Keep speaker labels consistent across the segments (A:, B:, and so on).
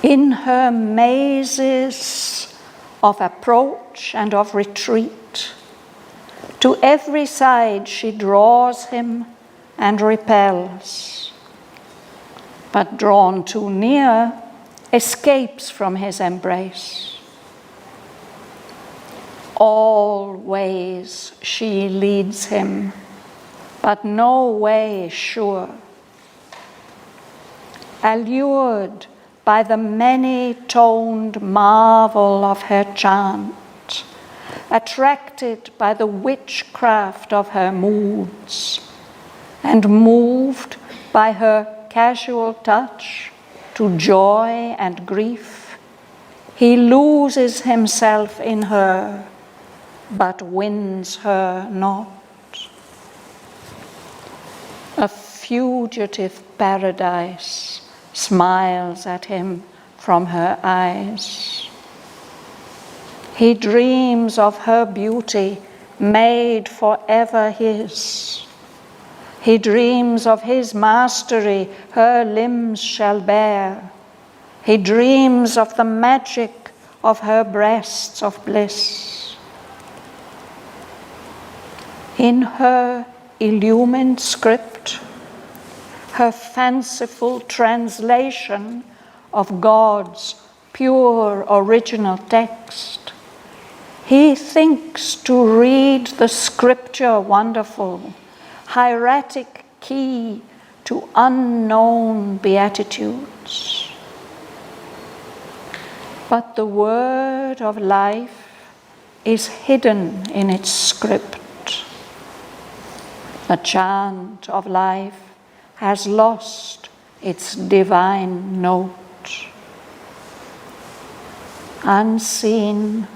A: In her mazes of approach and of retreat, to every side she draws him and repels, but drawn too near, escapes from his embrace. All ways she leads him, but no way is sure. Allured by the many-toned marvel of her chant, attracted by the witchcraft of her moods, and moved by her casual touch to joy and grief, he loses himself in her, but wins her not. A fugitive paradise smiles at him from her eyes. He dreams of her beauty made forever his. He dreams of his mastery her limbs shall bear. He dreams of the magic of her breasts of bliss. In her illumined script, her fanciful translation of God's pure original text, he thinks to read the scripture wonderful, hieratic key to unknown beatitudes. But the word of life is hidden in its script. The chant of life has lost its divine note. Unseen,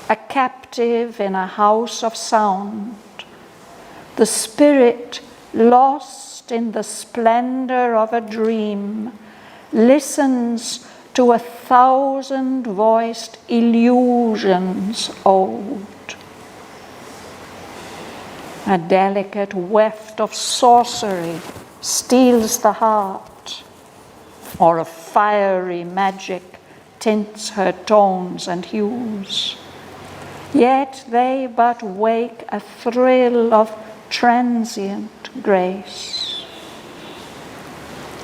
A: a captive in a house of sound, the spirit lost in the splendor of a dream listens to 1,000-voiced illusions old. A delicate weft of sorcery steals the heart, or a fiery magic tints her tones and hues. Yet they but wake a thrill of transient grace.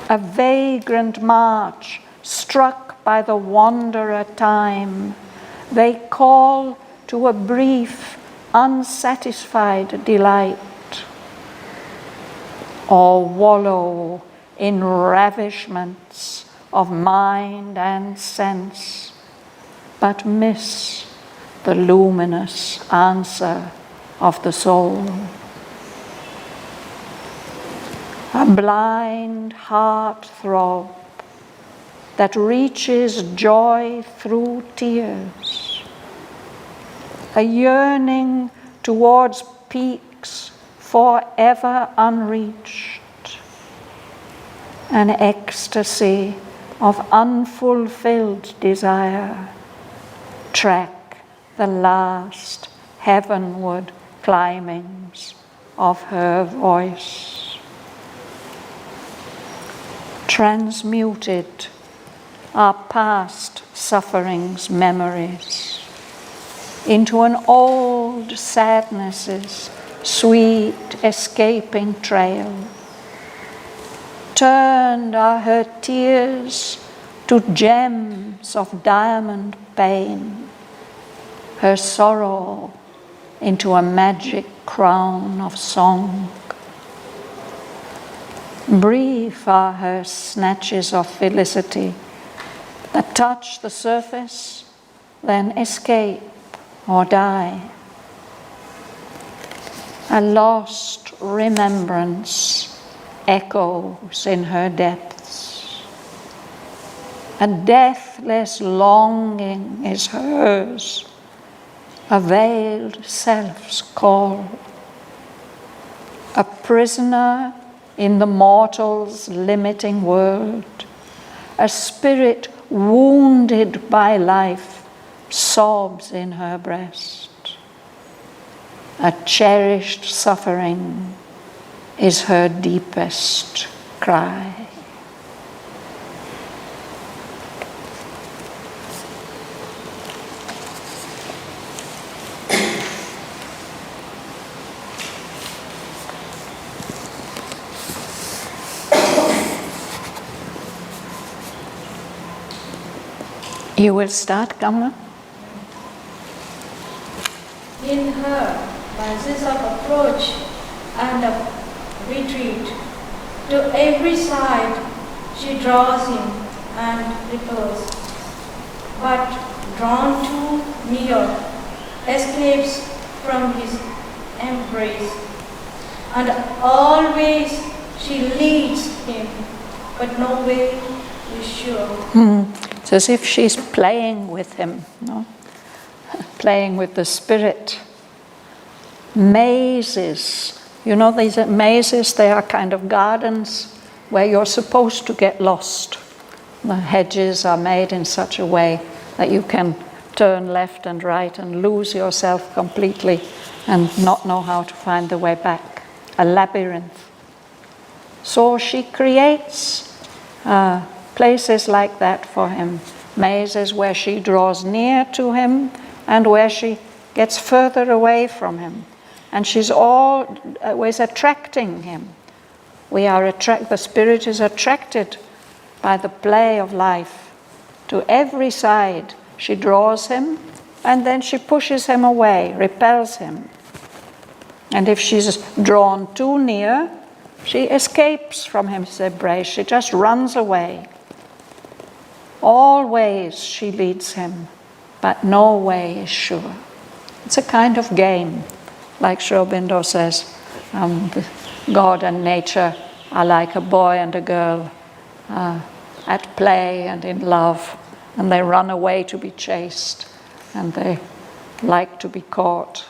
A: A vagrant march struck by the wanderer time, they call to a brief, unsatisfied delight, or wallow in ravishments of mind and sense, but miss the luminous answer of the soul. A blind heart throb that reaches joy through tears, a yearning towards peaks forever unreached, an ecstasy of unfulfilled desire, track the last heavenward climbings of her voice. Transmuted are past sufferings' memories into an old sadness's sweet escaping trail. Turned are her tears to gems of diamond pain, her sorrow into a magic crown of song. Brief are her snatches of felicity that touch the surface, then escape or die. A lost remembrance echoes in her depths. A deathless longing is hers, a veiled self's call. A prisoner in the mortal's limiting world, a spirit wounded by life sobs in her breast. A cherished suffering is her deepest cry. You will start, Kamala?
B: In her sense of approach and of retreat, to every side she draws him and repels, but drawn too near, escapes from his embrace, and always she leads him, but no way is sure.
A: It's as if she's playing with him, no? Playing with the spirit. Mazes. You know these mazes, they are kind of gardens where you're supposed to get lost. The hedges are made in such a way that you can turn left and right and lose yourself completely and not know how to find the way back. A labyrinth. So she creates places like that for him. Mazes where she draws near to him and where she gets further away from him. And she's always attracting him. The spirit is attracted by the play of life. To every side she draws him, and then she pushes him away, repels him. And if she's drawn too near, she escapes from his embrace. She just runs away. Always she leads him, but no way is sure. It's a kind of game. Like Sri Aurobindo says, God and nature are like a boy and a girl at play and in love, and they run away to be chased, and they like to be caught.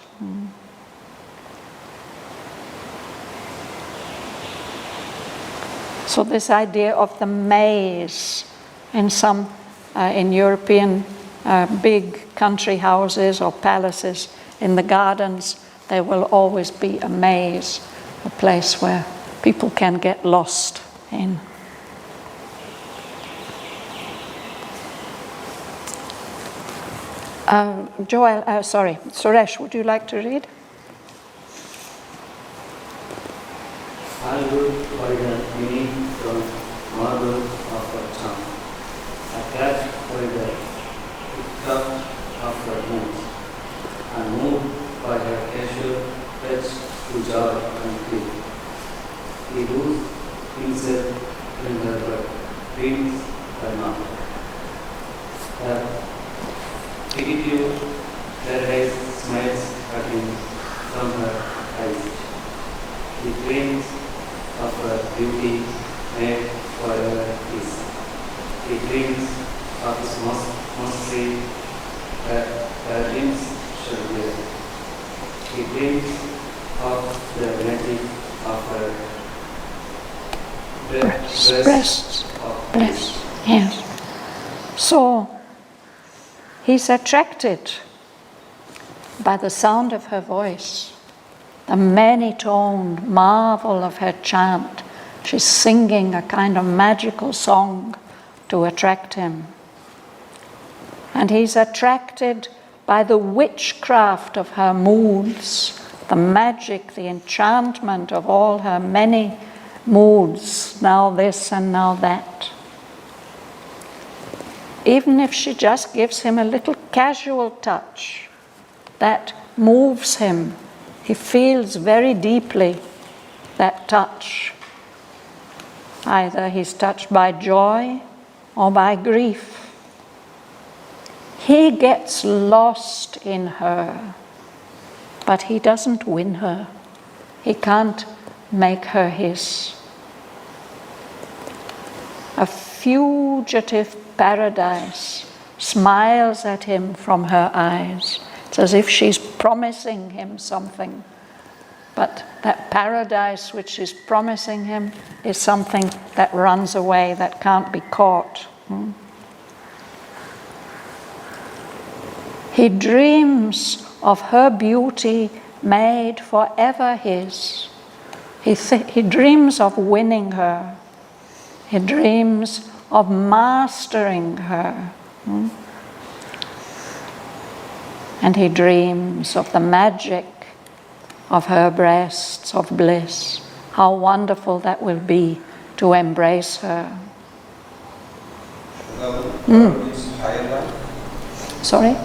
A: So this idea of the maze in European big country houses or palaces, in the gardens, there will always be a maze, a place where people can get lost in. Suresh, would you like to read?
C: I look for the meaning from marble of her tongue. I catch for the cup of her moons, and move by her casual touch to joy and play. He lose himself in her but dreams her not. Her fugitive paradise smiles at him from her eyes. He dreams of her beauty made forever his. He dreams of his monastery that her limbs should wear. He dreams of the magic of her breasts of bliss.
A: Yes. So he's attracted by the sound of her voice, the many-toned marvel of her chant. She's singing a kind of magical song to attract him. And he's attracted by the witchcraft of her moods, the magic, the enchantment of all her many moods, now this and now that. Even if she just gives him a little casual touch, that moves him. He feels very deeply that touch. Either he's touched by joy or by grief. He gets lost in her, but he doesn't win her. He can't make her his. A fugitive paradise smiles at him from her eyes. It's as if she's promising him something. But that paradise which she's promising him is something that runs away, that can't be caught. He dreams of her beauty made forever his. He dreams of winning her. He dreams of mastering her. And he dreams of the magic of her breasts of bliss. How wonderful that will be to embrace her.
D: Higher life?
A: Sorry?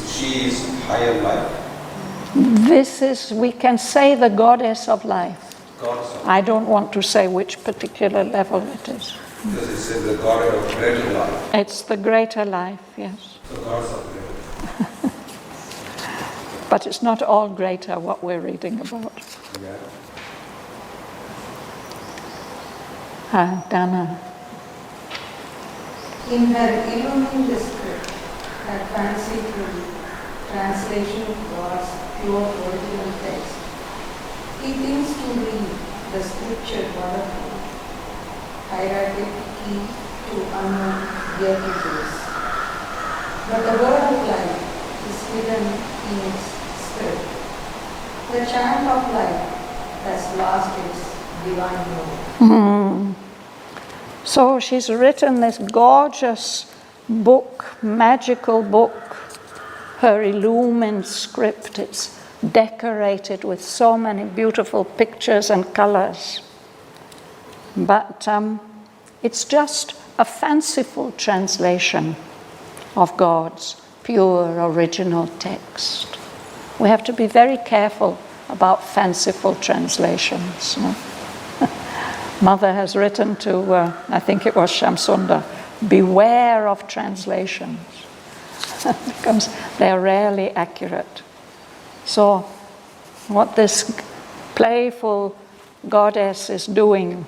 D: She is higher life?
A: This is, we can say, the goddess of life.
D: Goddess of
A: I don't want to say which particular level it is.
D: Because it says the goddess of greater life.
A: It's the greater life, yes.
D: So goddess of greater life.
A: But it's not all greater what we're reading about.
D: Yeah.
A: Dana.
E: In her illumined script, her fanciful translation of God's pure original text, he thinks to read the scripture wonderful, hieratic key to unknown beatitudes. But the word of life is hidden in its script. The chant of life has lost its divine note.
A: So she's written this gorgeous book, magical book, her illumined script. It's decorated with so many beautiful pictures and colors. But it's just a fanciful translation of God's pure original text. We have to be very careful about fanciful translations. Mother has written to, I think it was Shamsunda, beware of translations, because they're rarely accurate. So what this playful goddess is doing,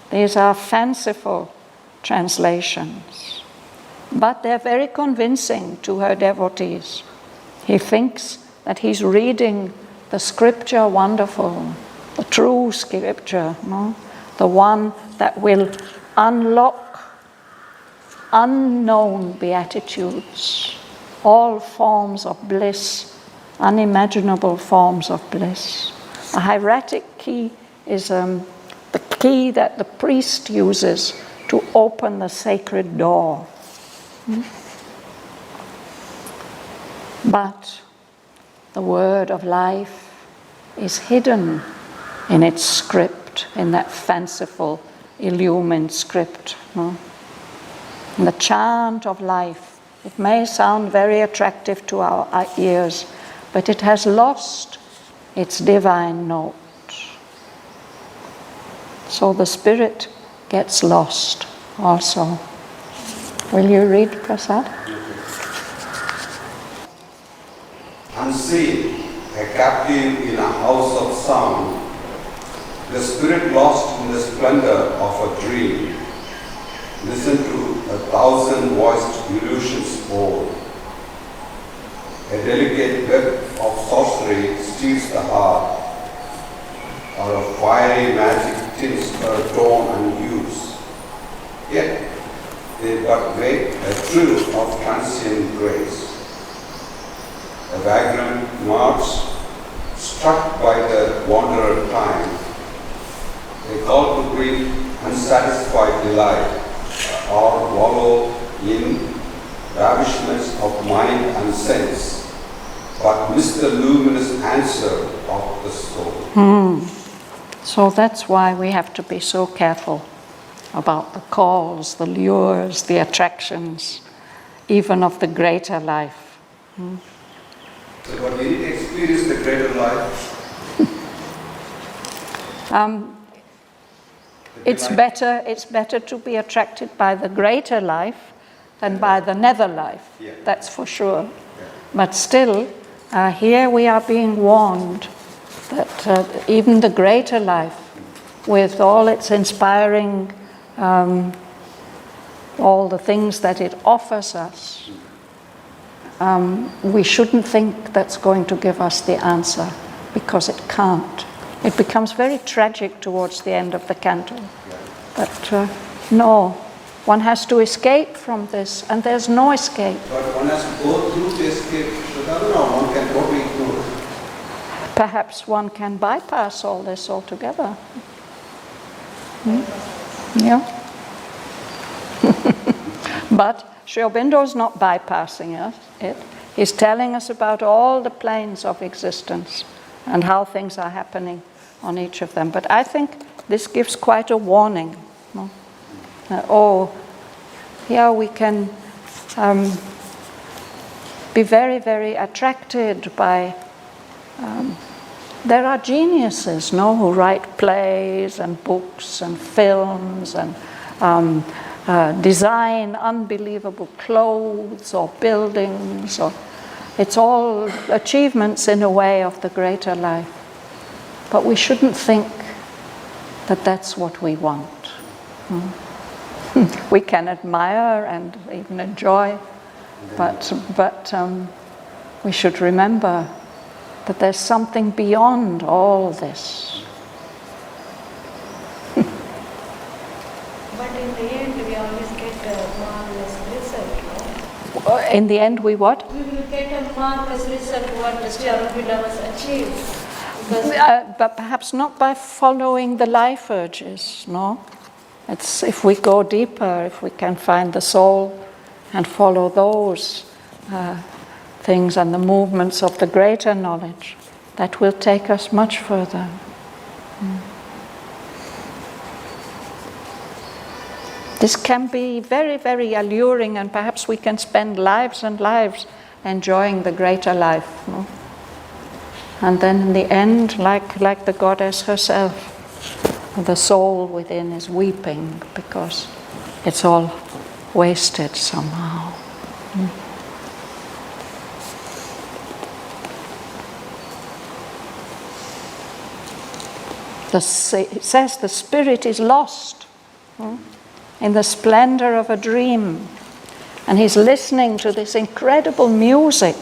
A: these are fanciful translations, but they're very convincing to her devotees. He thinks that he's reading the scripture wonderful, the true scripture, no? The one that will unlock unknown beatitudes, all forms of bliss, unimaginable forms of bliss. A hieratic key is the key that the priest uses to open the sacred door. But the word of life is hidden in its script, in that fanciful, illumined script. No? And the chant of life, it may sound very attractive to our ears, but it has lost its divine note. So the spirit gets lost also. Will you read, Prasad?
D: Unseen, a captive in a house of sound, the spirit lost in the splendor of a dream. Listen to 1,000-voiced illusions pour. A delicate web of sorcery steals the heart, or a fiery magic tints her tone and hues. Yet they but wait a thrill of transient grace. A vagrant march, struck by the wanderer time, they call to bring unsatisfied delight, or wallow in ravishments of mind and sense, but miss the luminous answer of the soul.
A: So that's why we have to be so careful about the calls, the lures, the attractions, even of the greater life.
D: So, but we need to experience the greater life.
A: It's better to be attracted by the greater life than by the nether life.
D: Yeah.
A: That's for sure.
D: Yeah.
A: But still, here we are being warned that even the greater life, with all its inspiring, all the things that it offers us, we shouldn't think that's going to give us the answer, because it can't. It becomes very tragic towards the end of the canto. But no, one has to escape from this, and there's no escape.
D: But one has to go through to escape Shraddhavan, or one can totally ignore it.
A: Perhaps one can bypass all this altogether. Yeah. But Sri Aurobindo's not bypassing it. He's telling us about all the planes of existence and how things are happening on each of them. But I think this gives quite a warning. No? Here we can be very, very attracted by. There are geniuses, no, who write plays and books and films and design unbelievable clothes or buildings. It's all achievements in a way of the greater life. But we shouldn't think that that's what we want. We can admire and even enjoy, but we should remember that there's something beyond all this.
B: But in the end, we always get a marvelous result, no?
A: In the end, we what?
B: We will get a marvelous result what Auroville was achieved.
A: But perhaps not by following the life urges, no? It's if we go deeper, if we can find the soul and follow those things and the movements of the greater knowledge, that will take us much further. This can be very, very alluring, and perhaps we can spend lives and lives enjoying the greater life. No? And then in the end, like the goddess herself, the soul within is weeping because it's all wasted somehow. It says the spirit is lost in the splendor of a dream. And he's listening to this incredible music,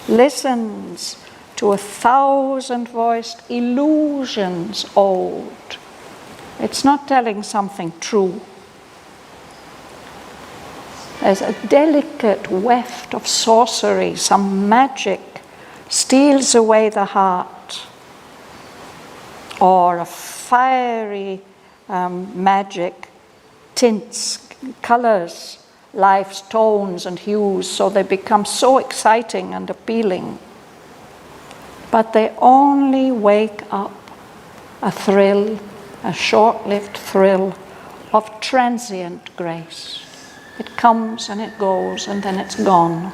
A: listens to 1,000-voiced illusions old. It's not telling something true. There's a delicate weft of sorcery, some magic steals away the heart. Or a fiery magic tints, colors life's tones and hues so they become so exciting and appealing. But they only wake up a thrill, a short-lived thrill of transient grace. It comes and it goes and then it's gone.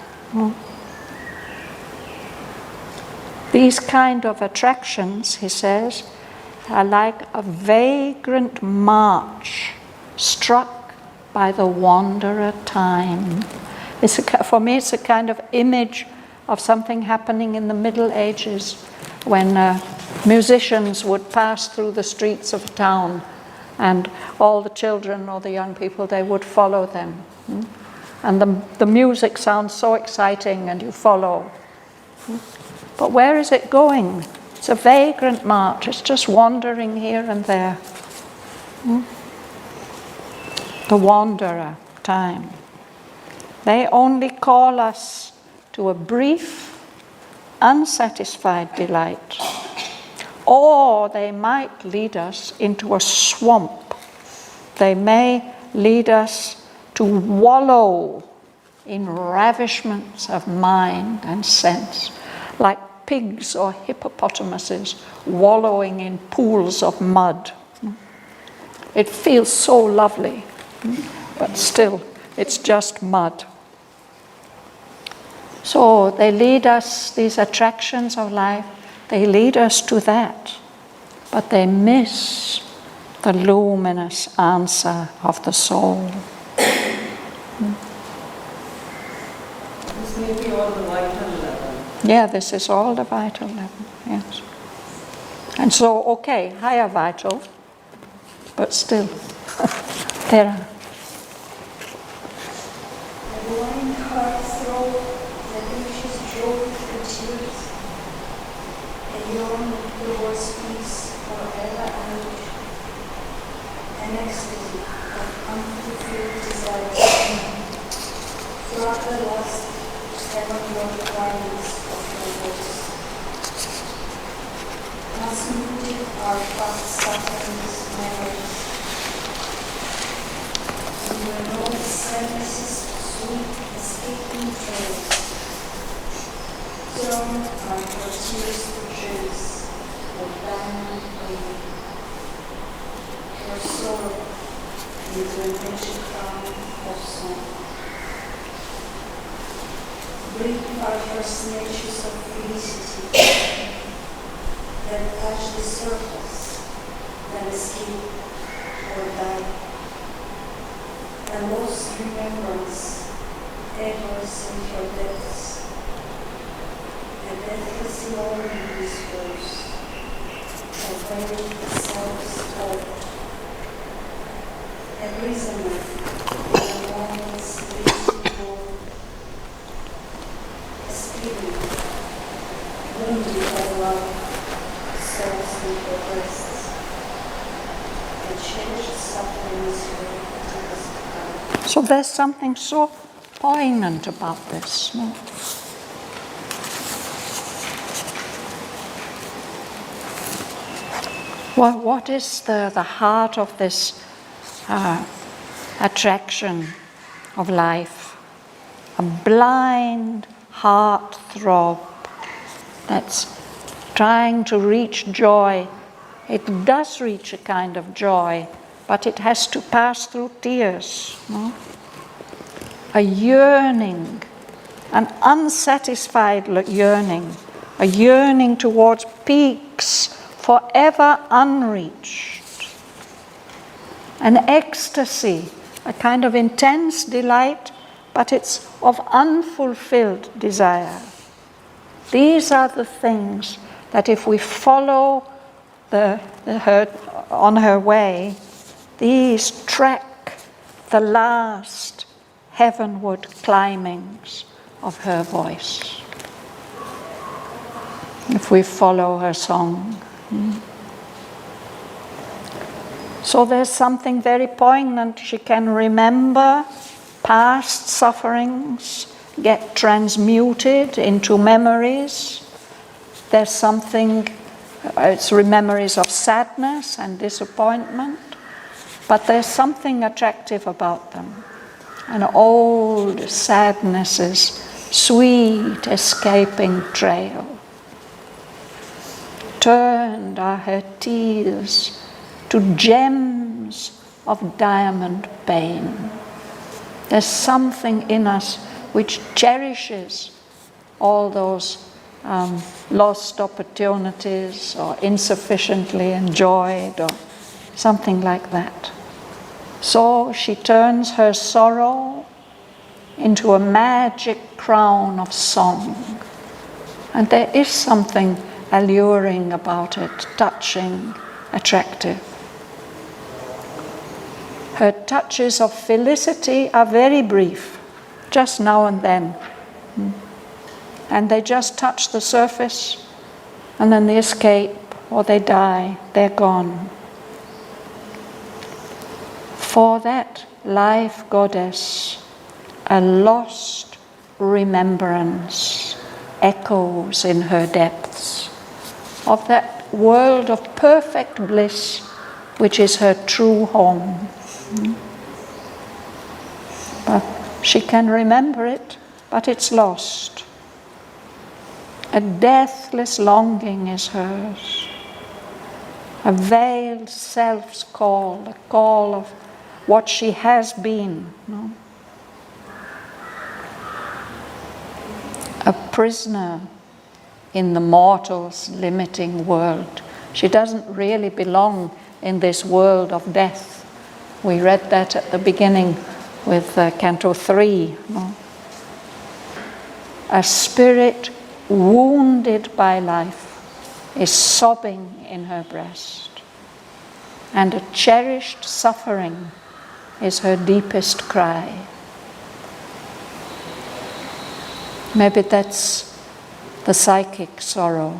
A: These kind of attractions, he says, are like a vagrant march struck by the wanderer time. For me, it's a kind of image of something happening in the Middle Ages when musicians would pass through the streets of town and all the children or the young people, they would follow them. And the music sounds so exciting and you follow. But where is it going? It's a vagrant march. It's just wandering here and there. The wanderer, time. They only call us to a brief, unsatisfied delight. Or they might lead us into a swamp. They may lead us to wallow in ravishments of mind and sense, like pigs or hippopotamuses wallowing in pools of mud. It feels so lovely, but still, it's just mud. So they lead us, these attractions of life, they lead us to that, but they miss the luminous answer of the soul.
E: This may be all the vital level.
A: Yeah, this is all the vital level, yes. And so, okay, higher vital, but still, there are.
F: The glowing heart throb, the delicious joy that chills, a yearning towards peace forever and an ecstasy of unfulfilled desires, throughout the lost, ever-glowing quietness of your voice. Transmuted our past sufferings, memories. We will know the sadness' sweet escaping trails. Turn our tears to trace of diamond waving. Your sorrow into a rich crown of song. Brief are first natures of felicity that touch the surface, then escape or die. And lost remembrance echoes in your depths, a deathless longing whispers, a very self-talk, a prisoner in a moment's bleeding world, a spirit wounded by love, souls in your breasts, a cherished suffering is your deepest cry.
A: So there's something so poignant about this. No? What is the heart of this attraction of life? A blind heart throb that's trying to reach joy. It does reach a kind of joy, but it has to pass through tears. No? A yearning, an unsatisfied yearning, a yearning towards peaks forever unreached. An ecstasy, a kind of intense delight, but it's of unfulfilled desire. These are the things that if we follow her on her way, these track the last heavenward climbings of her voice. If we follow her song. So there's something very poignant. She can remember past sufferings, get transmuted into memories. There's something, it's memories of sadness and disappointment, but there's something attractive about them. An old sadness's sweet escaping trail. Turned are her tears to gems of diamond pain. There's something in us which cherishes all those lost opportunities or insufficiently enjoyed or something like that. So she turns her sorrow into a magic crown of song. And there is something alluring about it, touching, attractive. Her touches of felicity are very brief, just now and then. And they just touch the surface, and then they escape, or they die, they're gone. For that life goddess, a lost remembrance echoes in her depths of that world of perfect bliss which is her true home. But she can remember it, but it's lost. A deathless longing is hers. A veiled self's call, a call of what she has been. No? A prisoner in the mortal's limiting world. She doesn't really belong in this world of death. We read that at the beginning with Canto 3. No? A spirit wounded by life is sobbing in her breast, and a cherished suffering is her deepest cry. Maybe that's the psychic sorrow.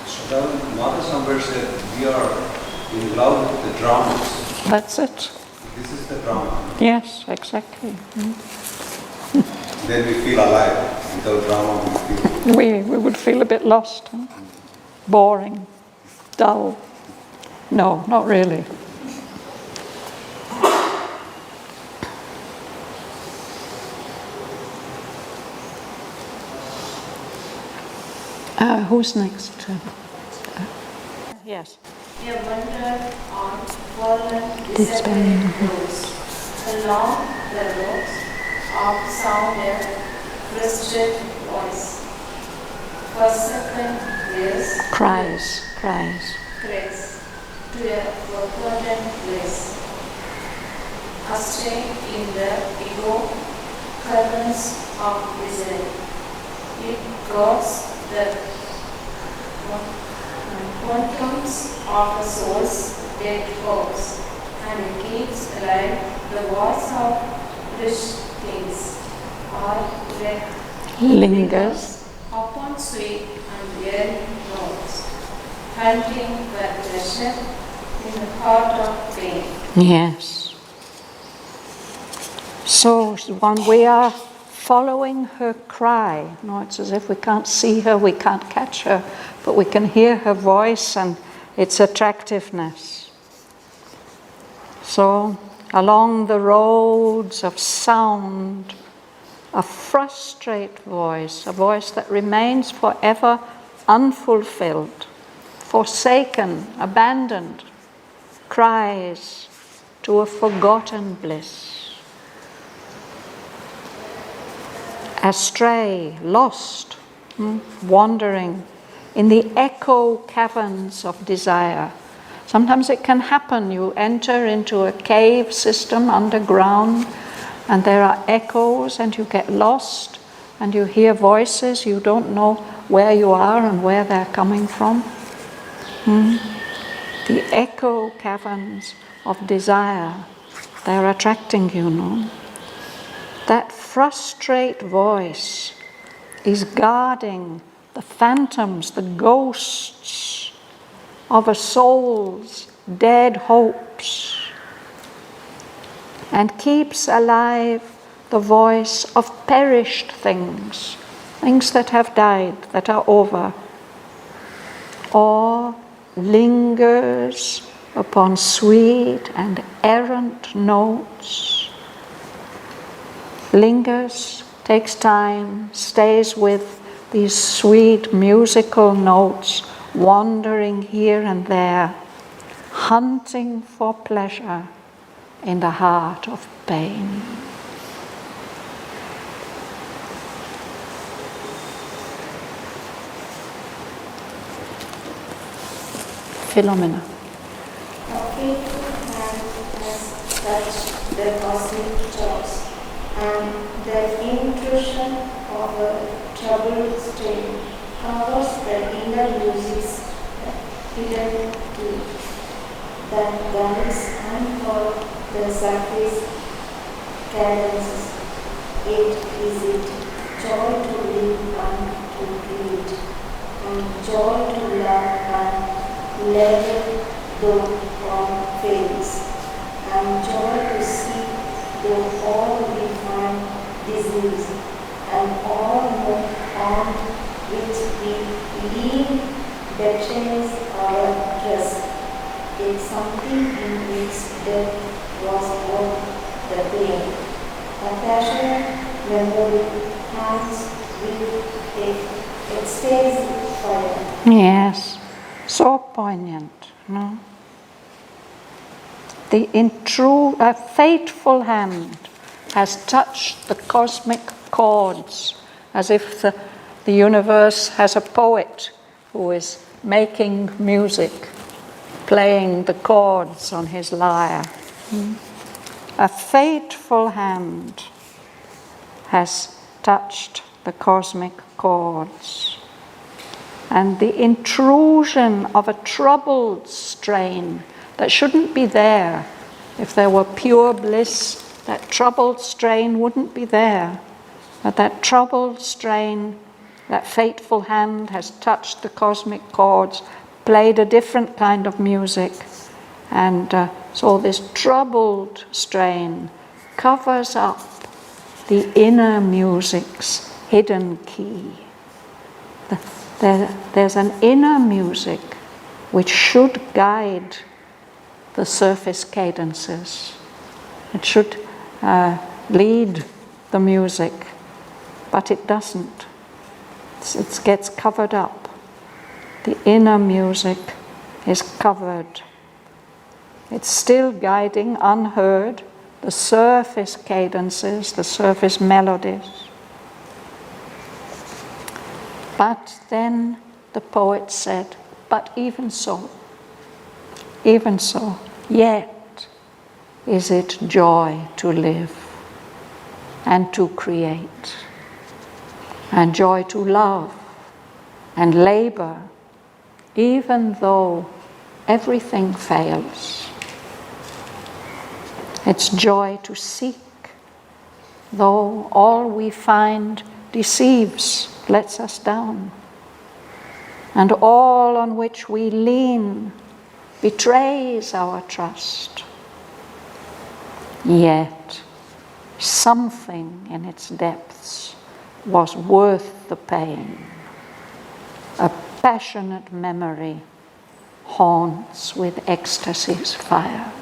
D: Shraddhavan, Mother somewhere said we are in love with the dramas.
A: That's it.
D: This is the drama.
A: Yes, exactly.
D: Then we feel alive. Without drama,
A: We would feel a bit lost, huh? Boring, dull. No, not really. Who's next? Yes.
B: a wonder on fallen disappearing roads. Along the roads of sound a frustrated voice. For second years,
A: Cries.
B: grace to a forgotten place. Astray in the ego currents of desire. It guards the quantums of a soul's dead hopes, and it keeps alive the voice of rich things, or
A: Lingers.
B: upon sweet and weary notes, hunting for pleasure in the heart of pain.
A: Yes. So when we are following her cry, no, it's as if we can't see her, we can't catch her, but we can hear her voice and its attractiveness. So along the roads of sound, a frustrate voice, a voice that remains forever unfulfilled, forsaken, abandoned, cries to a forgotten bliss. Astray, lost, wandering in the echo caverns of desire. Sometimes it can happen, you enter into a cave system underground and there are echoes and you get lost and you hear voices, you don't know where you are and where they're coming from. The echo caverns of desire, they're attracting you, no? That frustrate voice is guarding the phantoms, the ghosts of a soul's dead hopes, and keeps alive the voice of perished things, things that have died, that are over, or lingers upon sweet and errant notes. Lingers, takes time, stays with these sweet musical notes, wandering here and there, hunting for pleasure in the heart of pain. Philomena.
F: A faithful hand has touched the cosmic chords, and the intrusion of a troubled strain covers the inner music's hidden key that guides and for the surface cadences. It joy to live and to create, and joy to love and level though all fails, and joy to see though all we find disease, and all move on which we lean betrays our trust. It's something in which death was worth the pain. A passionate memory hangs with it stays fire.
A: Yes, so poignant, no? A fateful hand has touched the cosmic chords, as if the universe has a poet who is making music, playing the chords on his lyre. A fateful hand has touched the cosmic chords. And the intrusion of a troubled strain that shouldn't be there. If there were pure bliss, that troubled strain wouldn't be there. But that troubled strain, that fateful hand has touched the cosmic chords, played a different kind of music. And so this troubled strain covers up the inner music's hidden key. There's an inner music which should guide the surface cadences. It should lead the music, but it doesn't. It gets covered up. The inner music is covered. It's still guiding, unheard, the surface cadences, the surface melodies. But then the poet said, but even so, yet is it joy to live and to create, and joy to love and labor, even though everything fails. It's joy to seek, though all we find deceives, lets us down, and all on which we lean betrays our trust. Yet something in its depths was worth the pain. A passionate memory haunts with ecstasy's fire.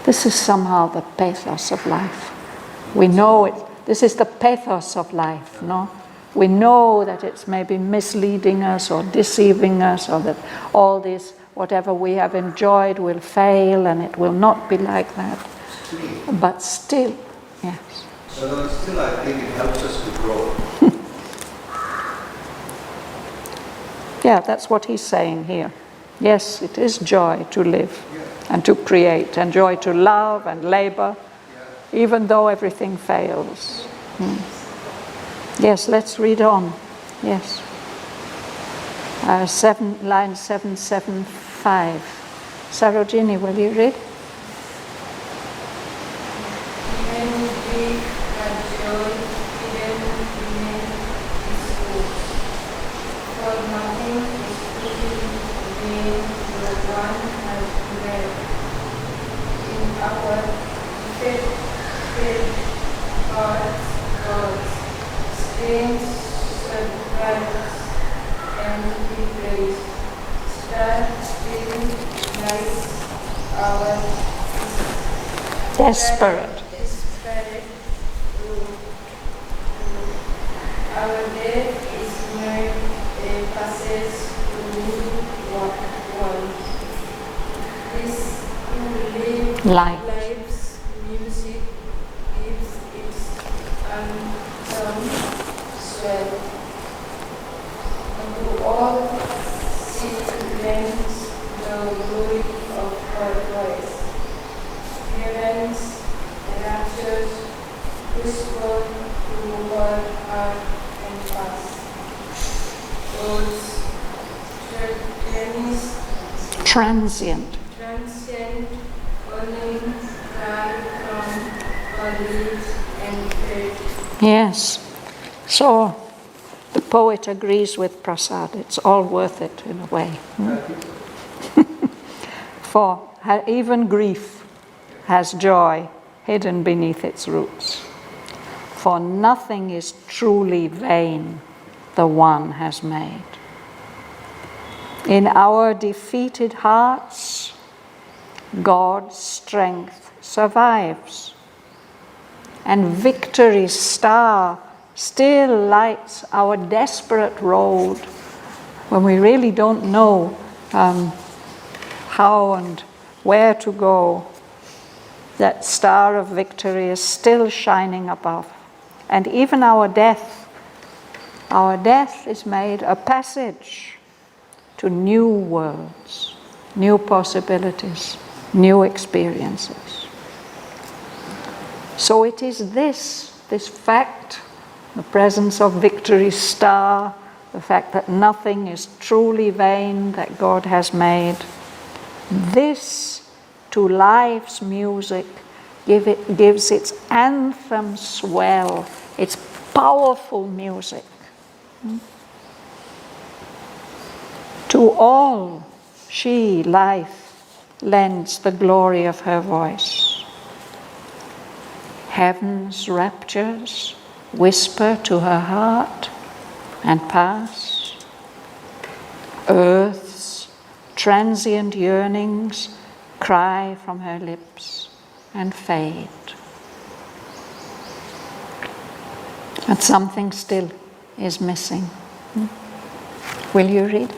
A: This is somehow the pathos of life. We know it. This is the pathos of life, no? We know that it's maybe misleading us or deceiving us, or that all this, whatever we have enjoyed, will fail, and it will not be like that. But still, yes.
D: So still I think it helps us to grow.
A: Yeah, that's what he's saying here. Yes, it is joy to live and to create, and joy to love and labor, even though everything fails. Yes, let's read on. Yes. Line 775. Sarojini, will you read?
B: Even grief and joy hidden remain its roots. For nothing is truly vain the one has led. In our faith, God's words, strange surprise and be praised. Star still lights our
A: Desperate.
B: room. Our death is made a passage to new world. This who live
A: Light.
B: lives, music gives its unsung swell. And to all she lends the glory of her voice. Heaven's raptures whisper through her heart and pass. Those
A: Transient.
B: transient burning cry from her lips and fade.
A: Yes. So the poet agrees with Prasad. It's all worth it in a way. For even grief has joy hidden beneath its roots. For nothing is truly vain the one has made. In our defeated hearts, God's strength survives, and victory's star still lights our desperate road when we really don't know how and where to go. That star of victory is still shining above. And even our death is made a passage to new worlds, new possibilities, new experiences. So it is this fact, the presence of victory's star, the fact that nothing is truly vain that God has made, this to life's music gives its anthem swell, its powerful music. To all she, life, lends the glory of her voice. Heaven's raptures whisper to her heart and pass. Earth's transient yearnings cry from her lips and fade. But something still is missing. Will you read?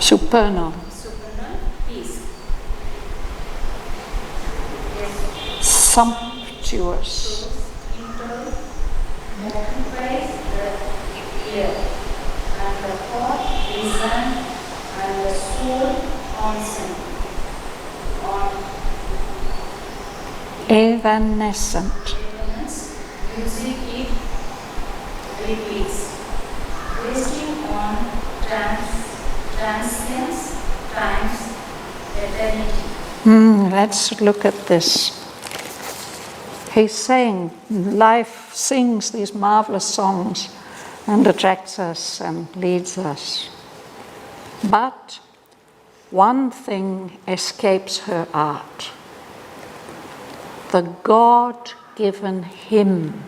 A: supernal,
B: peace.
A: sumptuous,
B: Occupies the ear, and the heart listen, and the soul consent on
A: evanescent,
B: elements, music it repeats, resting on transience, times, eternity.
A: Let's look at this. He's saying life sings these marvelous songs and attracts us and leads us. But one thing escapes her art. The God-given hymn,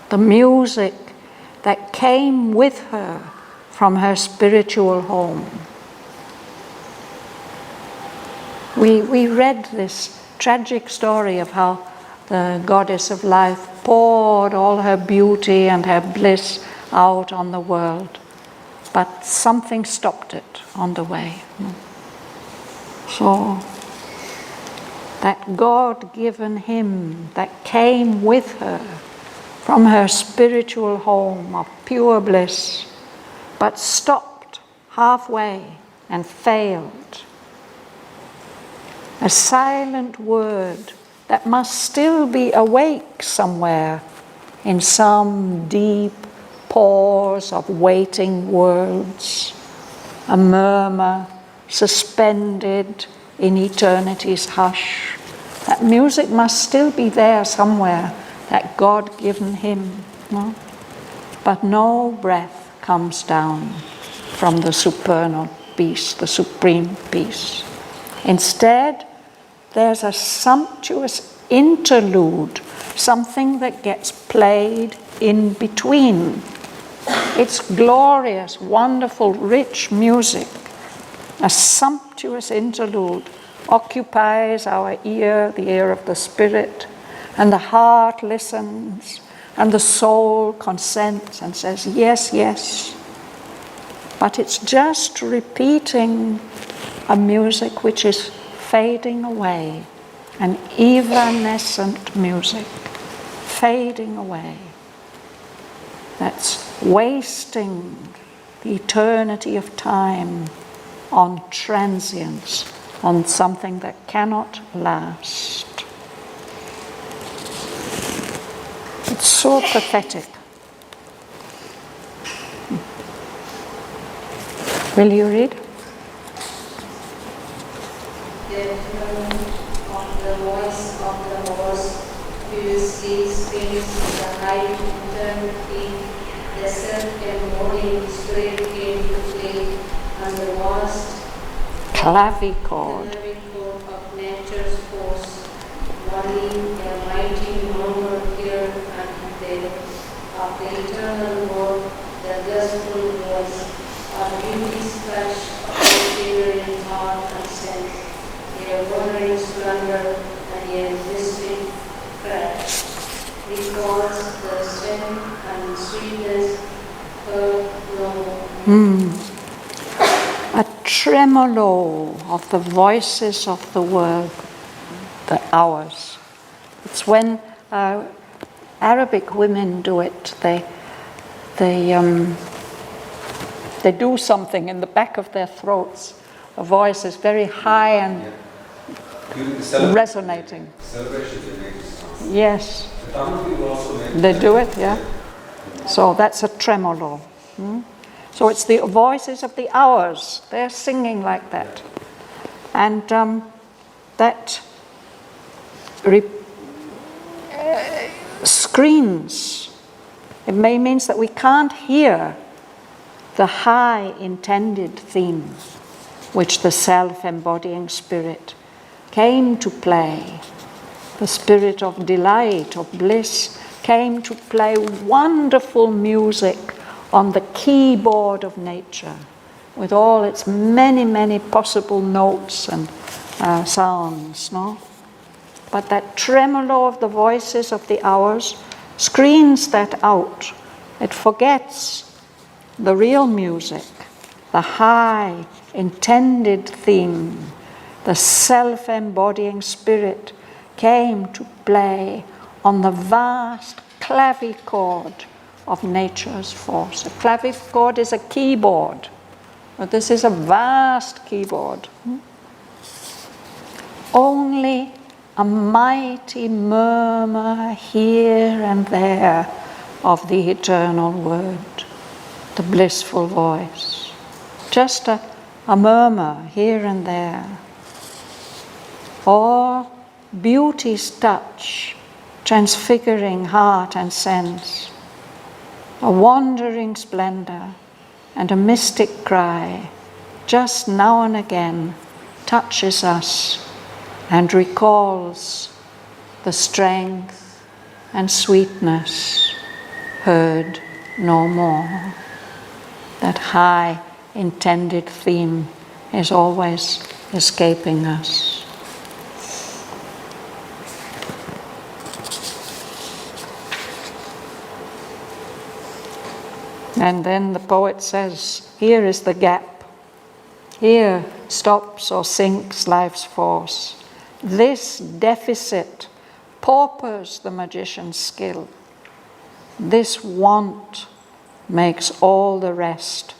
A: the music that came with her from her spiritual home. We read this tragic story of how the goddess of life poured all her beauty and her bliss out on the world, but something stopped it on the way. So that God-given hymn that came with her from her spiritual home of pure bliss, but stopped halfway and failed. A silent word that must still be awake somewhere in some deep pause of waiting worlds, a murmur suspended in eternity's hush. That music must still be there somewhere, that God-given hymn, no? But no breath comes down from the supernal peace, the supreme peace. Instead, there's a sumptuous interlude, something that gets played in between. It's glorious, wonderful, rich music. A sumptuous interlude occupies our ear, the ear of the spirit, and the heart listens, and the soul consents and says, yes, yes. But it's just repeating a music which is fading away, an evanescent music, fading away. That's wasting the eternity of time on transience, on something that cannot last. It's so pathetic. Will you read?
B: Of the voice of the horse, who sees things in the high eternity, the self-embodying spirit came to play on the vast
A: Clavichord.
B: of nature's force, running a mighty murmur here and there of the eternal word, the blissful voice, of beauty's flash, of in heart and sense, a wandering splendor and a mystic crash, because the strength and sweetness heard no more.
A: A tremolo of the voices of the world, the hours. It's when Arabic women do it. They do something in the back of their throats. The voice is very high and resonating.
D: Celebration, they make this sound.
A: Yes,
D: The Tamil people also make
A: they do it, yeah. So that's a tremolo. So it's the voices of the hours. They're singing like that. And that screens. It means that we can't hear the high intended theme which the self-embodying spirit came to play. The spirit of delight, of bliss, came to play wonderful music on the keyboard of nature with all its many, many possible notes and sounds, no? But that tremolo of the voices of the hours screens that out. It forgets the real music the high intended theme, the self-embodying spirit, came to play on the vast clavichord of nature's force. A clavichord is a keyboard, but this is a vast keyboard. Only a mighty murmur here and there of the eternal word, the blissful voice. Just a murmur here and there. Or beauty's touch, transfiguring heart and sense. A wandering splendor and a mystic cry, just now and again, touches us and recalls the strength and sweetness heard no more. That high intended theme is always escaping us. And then the poet says, here is the gap. Here stops or sinks life's force. This deficit paupers the magician's skill. This want makes all the rest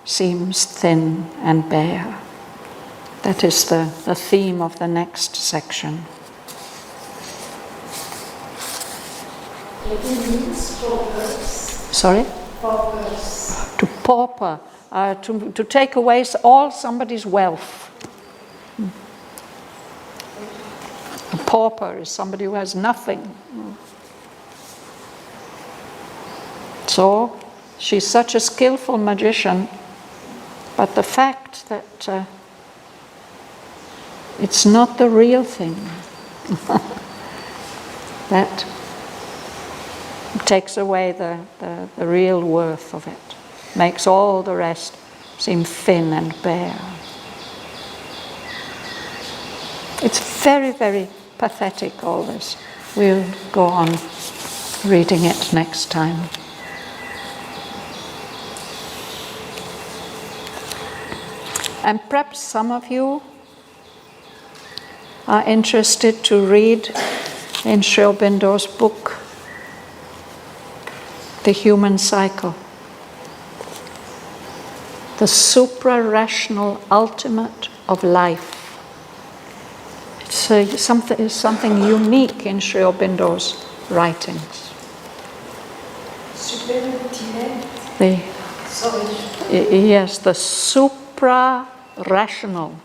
A: seems thin and bare. That is the theme of the next section.
F: It means paupers.
A: Sorry?
F: Paupers.
A: To pauper, to take away all somebody's wealth. A pauper is somebody who has nothing. So, she's such a skillful magician, but the fact that it's not the real thing, that takes away the real worth of it, makes all the rest seem thin and bare. It's very, very pathetic, all this. We'll go on reading it next time. And perhaps some of you are interested to read in Sri Aurobindo's book, The Human Cycle, the supra-rational ultimate of life. It's something unique in Sri Aurobindo's writings. Yes, the supra-rational,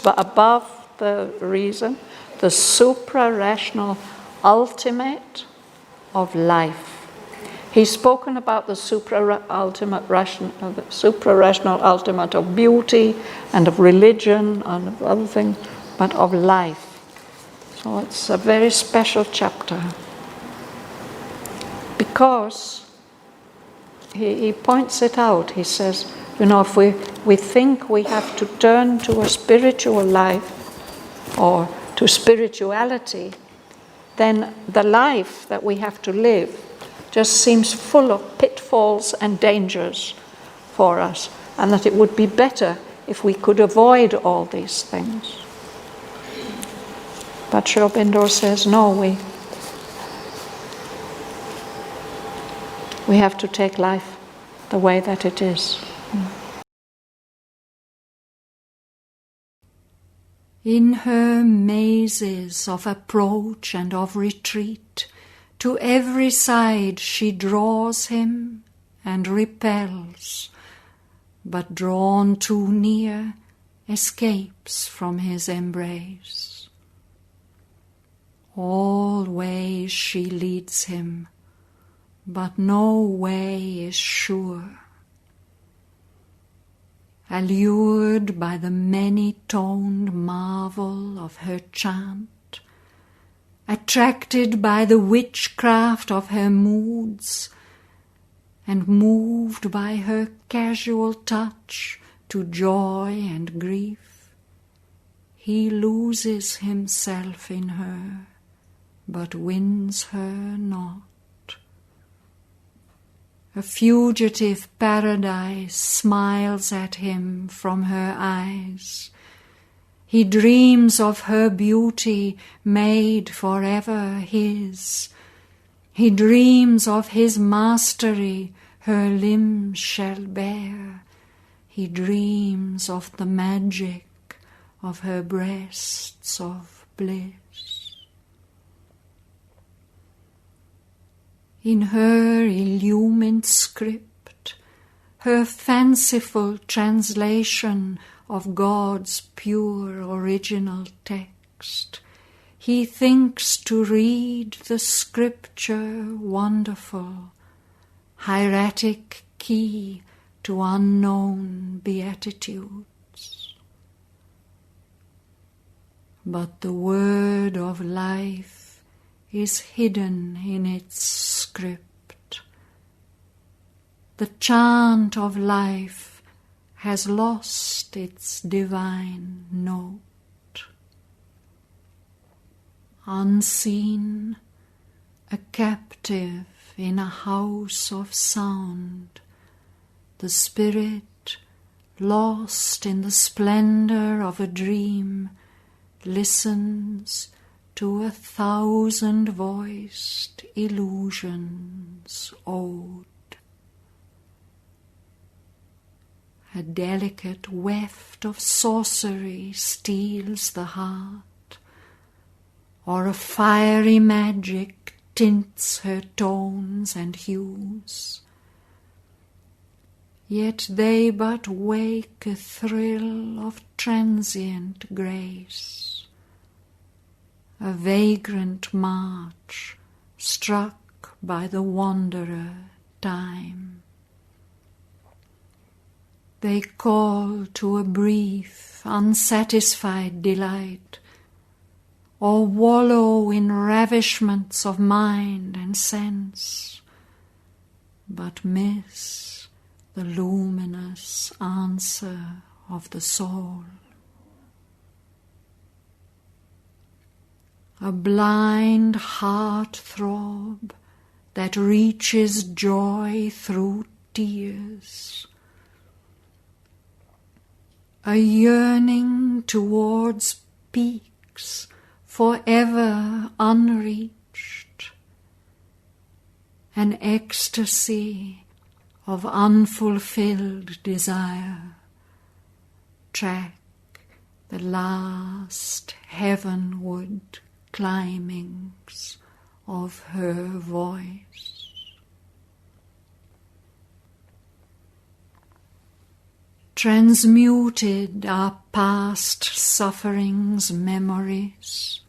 A: above the reason, the supra-rational ultimate of life. He's spoken about the supra-rational ultimate of beauty and of religion and of other things, but of life. So it's a very special chapter, because he points it out. He says, if we think we have to turn to a spiritual life or to spirituality, then the life that we have to live just seems full of pitfalls and dangers for us, and that it would be better if we could avoid all these things. But Sri Aurobindo says, no, we have to take life the way that it is. In her mazes of approach and of retreat, to every side she draws him and repels, but drawn too near, escapes from his embrace. All ways she leads him, but no way is sure. Allured by the many-toned marvel of her chant, attracted by the witchcraft of her moods, and moved by her casual touch to joy and grief, he loses himself in her, but wins her not. A fugitive paradise smiles at him from her eyes. He dreams of her beauty made forever his. He dreams of his mastery her limbs shall bear. He dreams of the magic of her breasts of bliss. In her illumined script, her fanciful translation of God's pure original text, he thinks to read the scripture wonderful, hieratic key to unknown beatitudes. But the word of life is hidden in its script. The chant of life has lost its divine note. Unseen, a captive in a house of sound, the spirit, lost in the splendor of a dream, listens to 1,000-voiced illusions ode. A delicate weft of sorcery steals the heart, or a fiery magic tints her tones and hues. Yet they but wake a thrill of transient grace, a vagrant march struck by the wanderer time. They call to a brief, unsatisfied delight, or wallow in ravishments of mind and sense, but miss the luminous answer of the soul. A blind heart throb that reaches joy through tears, a yearning towards peaks forever unreached, an ecstasy of unfulfilled desire, track the last heavenward climbings of her voice. Transmuted are past sufferings' memories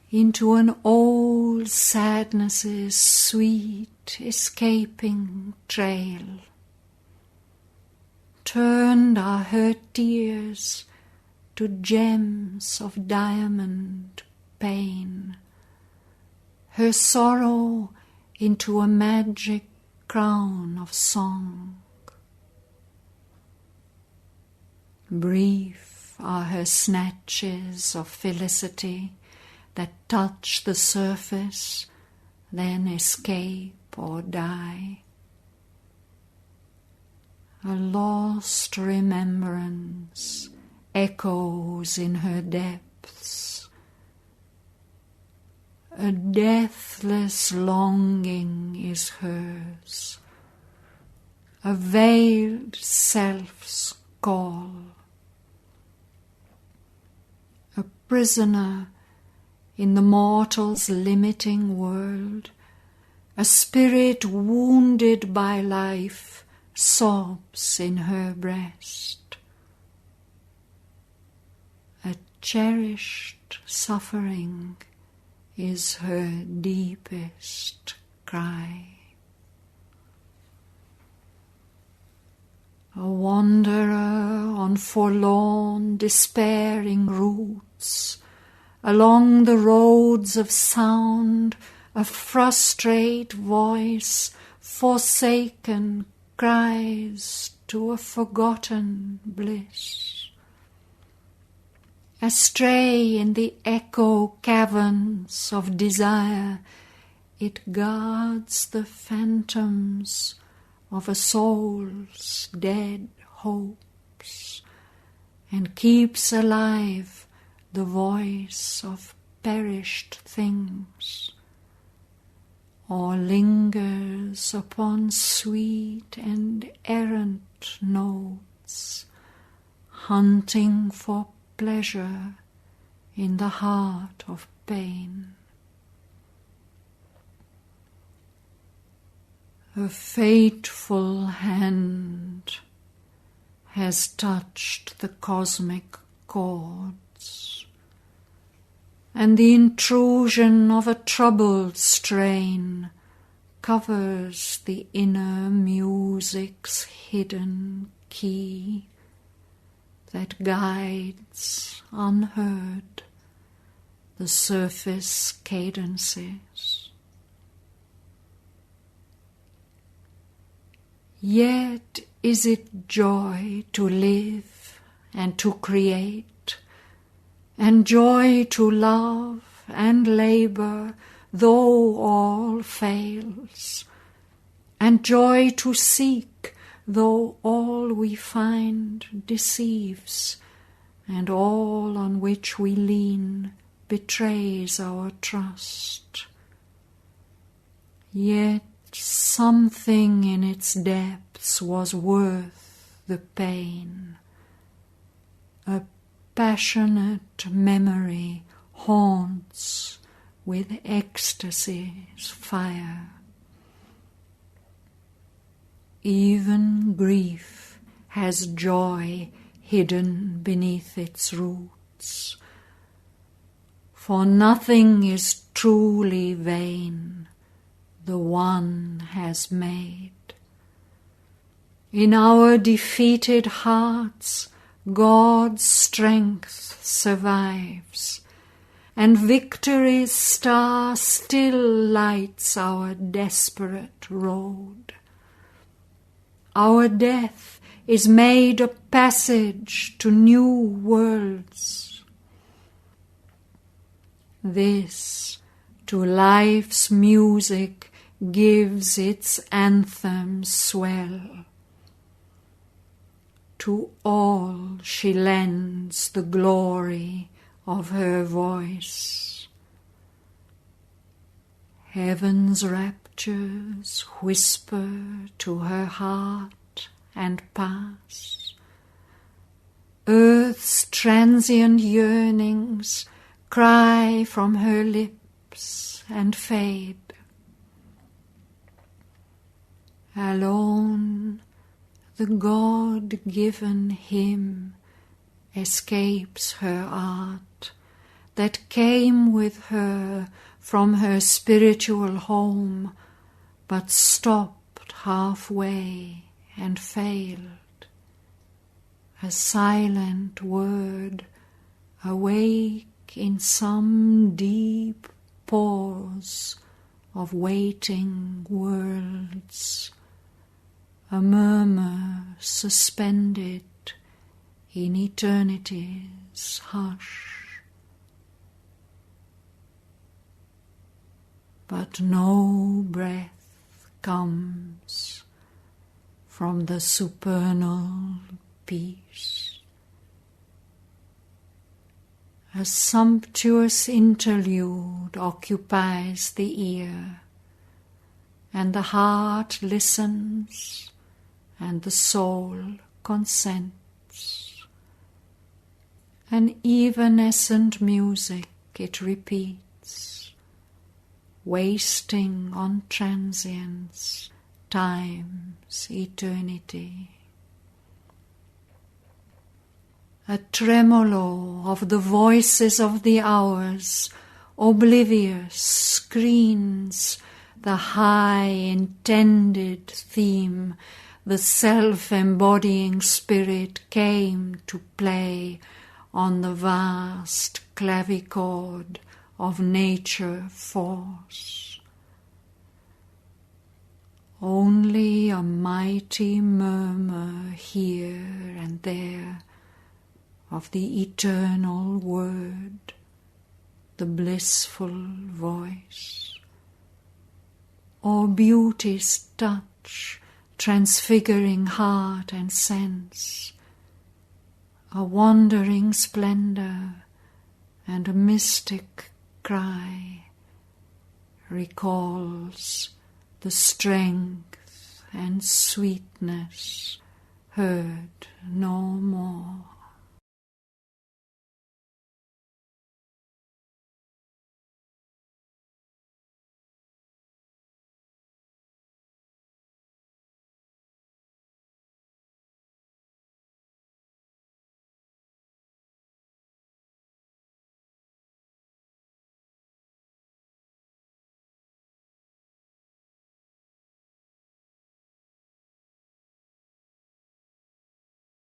A: into an old sadness's sweet escaping trail. Turned are her tears to gems of diamond pain, her sorrow into a magic crown of song. Brief are her snatches of felicity that touch the surface, then escape or die. A lost remembrance echoes in her depths. A deathless longing is hers, a veiled self's call. A prisoner in the mortal's limiting world, a spirit wounded by life sobs in her breast. A cherished suffering is her deepest cry. A wanderer on forlorn, despairing routes, along the roads of sound, a frustrate voice, forsaken, cries to a forgotten bliss. Astray in the echo caverns of desire, it guards the phantoms of a soul's dead hopes, and keeps alive the voice of perished things, or lingers upon sweet and errant notes, hunting for pleasure in the heart of pain. A fateful hand has touched the cosmic chords, and the intrusion of a troubled strain covers the inner music's hidden key that guides unheard the surface cadences. Yet is it joy to live and to create, and joy to love and labor though all fails, and joy to seek though all we find deceives, and all on which we lean betrays our trust. Yet something in its depths was worth the pain. A passionate memory haunts with ecstasy's fire. Even grief has joy hidden beneath its roots, for nothing is truly vain the one has made. In our defeated hearts God's strength survives, and victory's star still lights our desperate road. Our death is made a passage to new worlds. This, to life's music, gives its anthem swell. To all she lends the glory of her voice. Heaven's raptures whisper to her heart and pass. Earth's transient yearnings cry from her lips and fade. Alone the God-given hymn escapes her art that came with her from her spiritual home, but stopped halfway and failed. A silent word awake in some deep pause of waiting worlds, a murmur suspended in eternity's hush. But no breath comes from the supernal peace. A sumptuous interlude occupies the ear, and the heart listens, and the soul consents. An evanescent music it repeats, wasting on transience time's eternity. A tremolo of the voices of the hours, oblivious, screens the high intended theme the self-embodying spirit came to play on the vast clavichord of nature force. Only a mighty murmur here and there of the eternal word, the blissful voice. or beauty's touch transfiguring heart and sense, a wandering splendor and a mystic cry recalls the strength and sweetness heard no more.